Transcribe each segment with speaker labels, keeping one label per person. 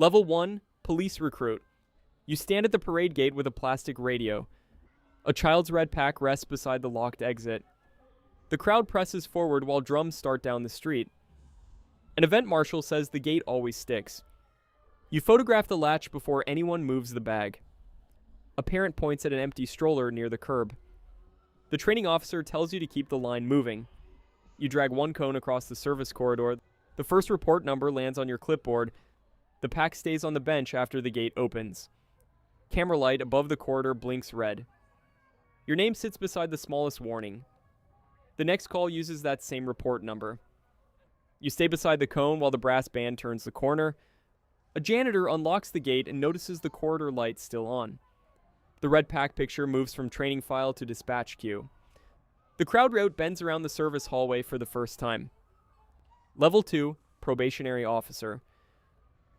Speaker 1: Level 1, Police Recruit. You stand at the parade gate with a plastic radio. A child's red pack rests beside the locked exit. The crowd presses forward while drums start down the street. An event marshal says the gate always sticks. You photograph the latch before anyone moves the bag. A parent points at an empty stroller near the curb. The training officer tells you to keep the line moving. You drag one cone across the service corridor. The first report number lands on your clipboard. The pack stays on the bench after the gate opens. Camera light above the corridor blinks red. Your name sits beside the smallest warning. The next call uses that same report number. You stay beside the cone while the brass band turns the corner. A janitor unlocks the gate and notices the corridor light still on. The red pack picture moves from training file to dispatch queue. The crowd route bends around the service hallway for the first time. Level 2, Probationary Officer.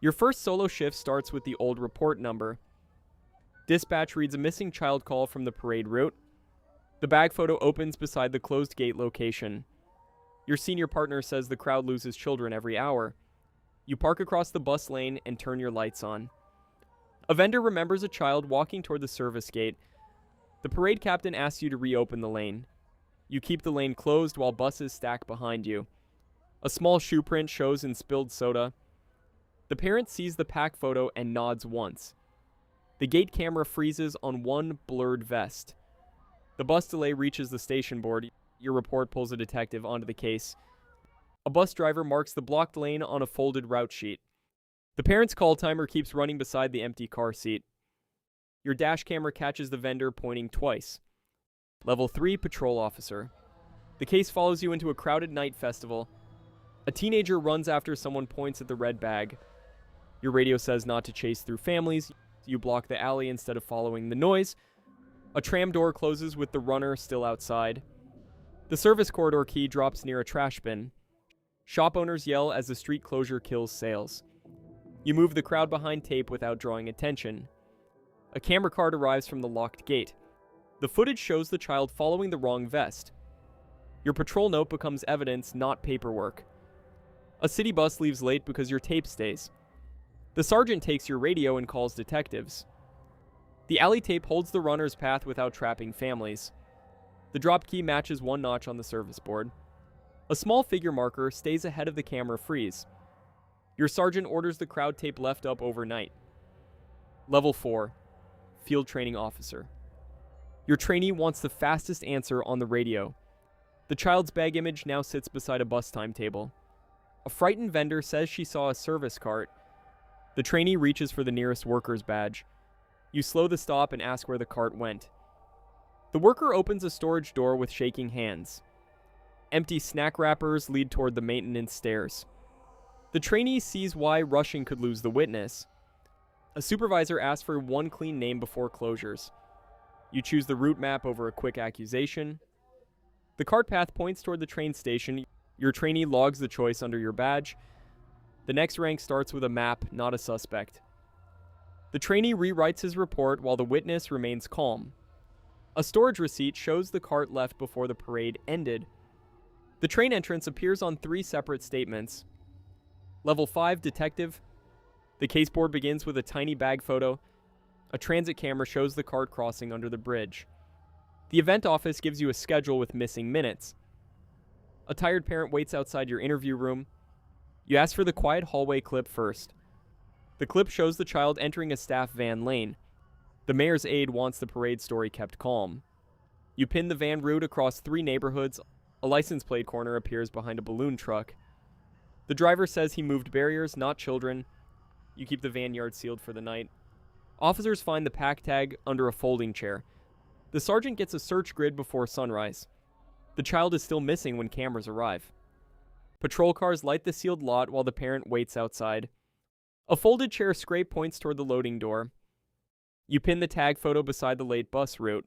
Speaker 1: Your first solo shift starts with the old report number. Dispatch reads a missing child call from the parade route. The bag photo opens beside the closed gate location. Your senior partner says the crowd loses children every hour. You park across the bus lane and turn your lights on. A vendor remembers a child walking toward the service gate. The parade captain asks you to reopen the lane. You keep the lane closed while buses stack behind you. A small shoe print shows in spilled soda. The parent sees the pack photo and nods once. The gate camera freezes on one blurred vest. The bus delay reaches the station board. Your report pulls a detective onto the case. A bus driver marks the blocked lane on a folded route sheet. The parent's call timer keeps running beside the empty car seat. Your dash camera catches the vendor pointing twice. Level 3, Patrol Officer. The case follows you into a crowded night festival. A teenager runs after someone points at the red bag. Your radio says not to chase through families. You block the alley instead of following the noise. A tram door closes with the runner still outside. The service corridor key drops near a trash bin. Shop owners yell as the street closure kills sales. You move the crowd behind tape without drawing attention. A camera card arrives from the locked gate. The footage shows the child following the wrong vest. Your patrol note becomes evidence, not paperwork. A city bus leaves late because your tape stays. The sergeant takes your radio and calls detectives. The alley tape holds the runner's path without trapping families. The drop key matches one notch on the service board. A small figure marker stays ahead of the camera freeze. Your sergeant orders the crowd tape left up overnight. Level 4, Field Training Officer. Your trainee wants the fastest answer on the radio. The child's bag image now sits beside a bus timetable. A frightened vendor says she saw a service cart. The trainee reaches for the nearest worker's badge. You slow the stop and ask where the cart went. The worker opens a storage door with shaking hands. Empty snack wrappers lead toward the maintenance stairs. The trainee sees why rushing could lose the witness. A supervisor asks for one clean name before closures. You choose the route map over a quick accusation. The cart path points toward the train station. Your trainee logs the choice under your badge. The next rank starts with a map, not a suspect. The trainee rewrites his report while the witness remains calm. A storage receipt shows the cart left before the parade ended. The train entrance appears on 3 separate statements. Level 5, Detective. The caseboard begins with a tiny bag photo. A transit camera shows the cart crossing under the bridge. The event office gives you a schedule with missing minutes. A tired parent waits outside your interview room. You ask for the quiet hallway clip first. The clip shows the child entering a staff van lane. The mayor's aide wants the parade story kept calm. You pin the van route across 3 neighborhoods. A license plate corner appears behind a balloon truck. The driver says he moved barriers, not children. You keep the van yard sealed for the night. Officers find the pack tag under a folding chair. The sergeant gets a search grid before sunrise. The child is still missing when cameras arrive. Patrol cars light the sealed lot while the parent waits outside. A folded chair scrape points toward the loading door. You pin the tag photo beside the late bus route.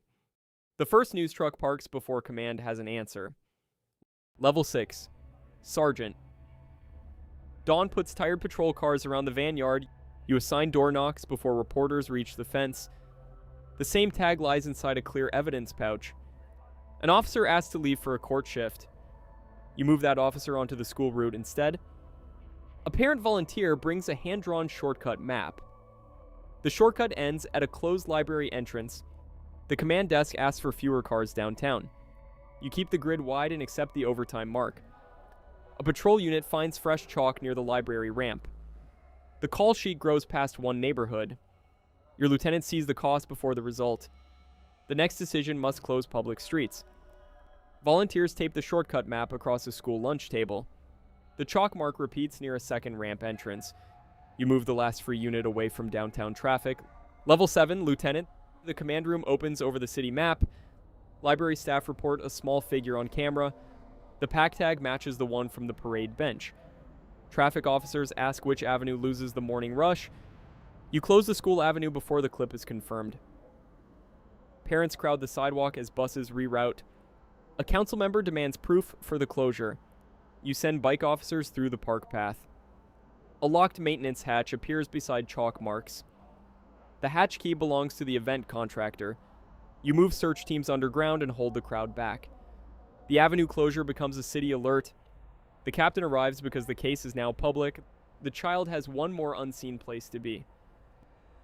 Speaker 1: The first news truck parks before command has an answer. Level 6, Sergeant. Dawn puts tired patrol cars around the van yard. You assign door knocks before reporters reach the fence. The same tag lies inside a clear evidence pouch. An officer asks to leave for a court shift. You move that officer onto the school route instead. A parent volunteer brings a hand-drawn shortcut map. The shortcut ends at a closed library entrance. The command desk asks for fewer cars downtown. You keep the grid wide and accept the overtime mark. A patrol unit finds fresh chalk near the library ramp. The call sheet grows past one neighborhood. Your lieutenant sees the cost before the result. The next decision must close public streets. Volunteers tape the shortcut map across a school lunch table. The chalk mark repeats near a second ramp entrance. You move the last free unit away from downtown traffic. Level 7, Lieutenant. The command room opens over the city map. Library staff report a small figure on camera. The pack tag matches the one from the parade bench. Traffic officers ask which avenue loses the morning rush. You close the school avenue before the clip is confirmed. Parents crowd the sidewalk as buses reroute. A council member demands proof for the closure. You send bike officers through the park path. A locked maintenance hatch appears beside chalk marks. The hatch key belongs to the event contractor. You move search teams underground and hold the crowd back. The avenue closure becomes a city alert. The captain arrives because the case is now public. The child has one more unseen place to be.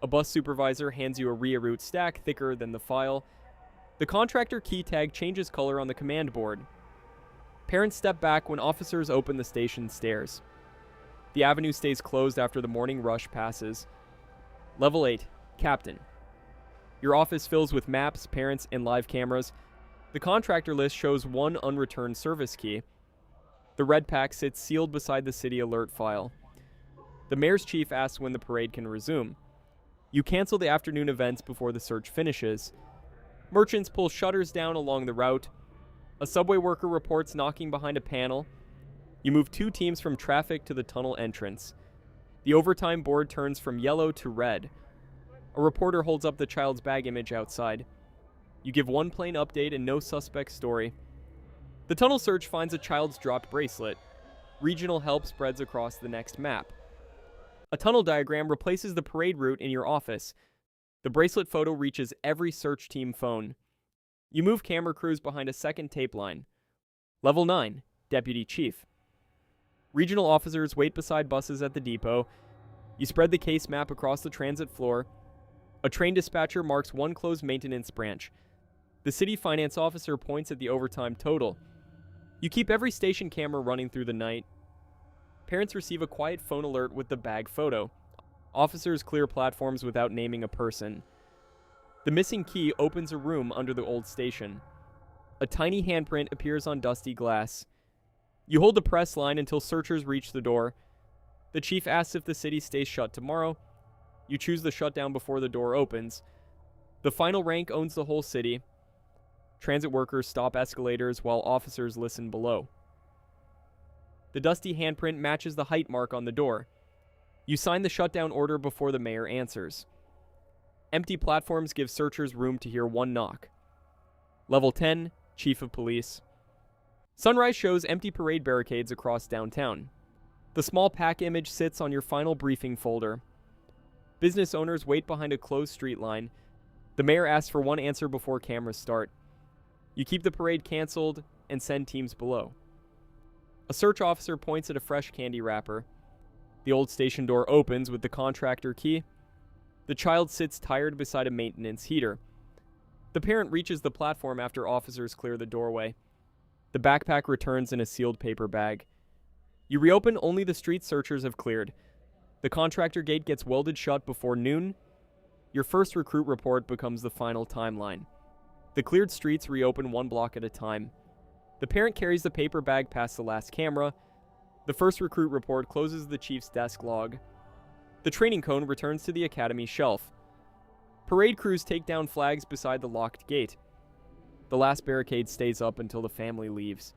Speaker 1: A bus supervisor hands you a reroute stack thicker than the file. The contractor key tag changes color on the command board. Parents step back when officers open the station stairs. The avenue stays closed after the morning rush passes. Level 8, Captain. Your office fills with maps, parents, and live cameras. The contractor list shows one unreturned service key. The red pack sits sealed beside the city alert file. The mayor's chief asks when the parade can resume. You cancel the afternoon events before the search finishes. Merchants pull shutters down along the route. A subway worker reports knocking behind a panel. You move 2 teams from traffic to the tunnel entrance. The overtime board turns from yellow to red. A reporter holds up the child's bag image outside. You give one plain update and no suspect story. The tunnel search finds a child's dropped bracelet. Regional help spreads across the next map. A tunnel diagram replaces the parade route in your office. The bracelet photo reaches every search team phone. You move camera crews behind a second tape line. Level 9, Deputy Chief. Regional officers wait beside buses at the depot. You spread the case map across the transit floor. A train dispatcher marks one closed maintenance branch. The city finance officer points at the overtime total. You keep every station camera running through the night. Parents receive a quiet phone alert with the bag photo. Officers clear platforms without naming a person. The missing key opens a room under the old station. A tiny handprint appears on dusty glass. You hold the press line until searchers reach the door. The chief asks if the city stays shut tomorrow. You choose the shutdown before the door opens. The final rank owns the whole city. Transit workers stop escalators while officers listen below. The dusty handprint matches the height mark on the door. You sign the shutdown order before the mayor answers. Empty platforms give searchers room to hear one knock. Level 10, Chief of Police. Sunrise shows empty parade barricades across downtown. The small pack image sits on your final briefing folder. Business owners wait behind a closed street line. The mayor asks for one answer before cameras start. You keep the parade canceled and send teams below. A search officer points at a fresh candy wrapper. The old station door opens with the contractor key. The child sits tired beside a maintenance heater. The parent reaches the platform after officers clear the doorway. The backpack returns in a sealed paper bag. You reopen only the street searchers have cleared. The contractor gate gets welded shut before noon. Your first recruit report becomes the final timeline. The cleared streets reopen one block at a time. The parent carries the paper bag past the last camera. The first recruit report closes the chief's desk log. The training cone returns to the academy shelf. Parade crews take down flags beside the locked gate. The last barricade stays up until the family leaves.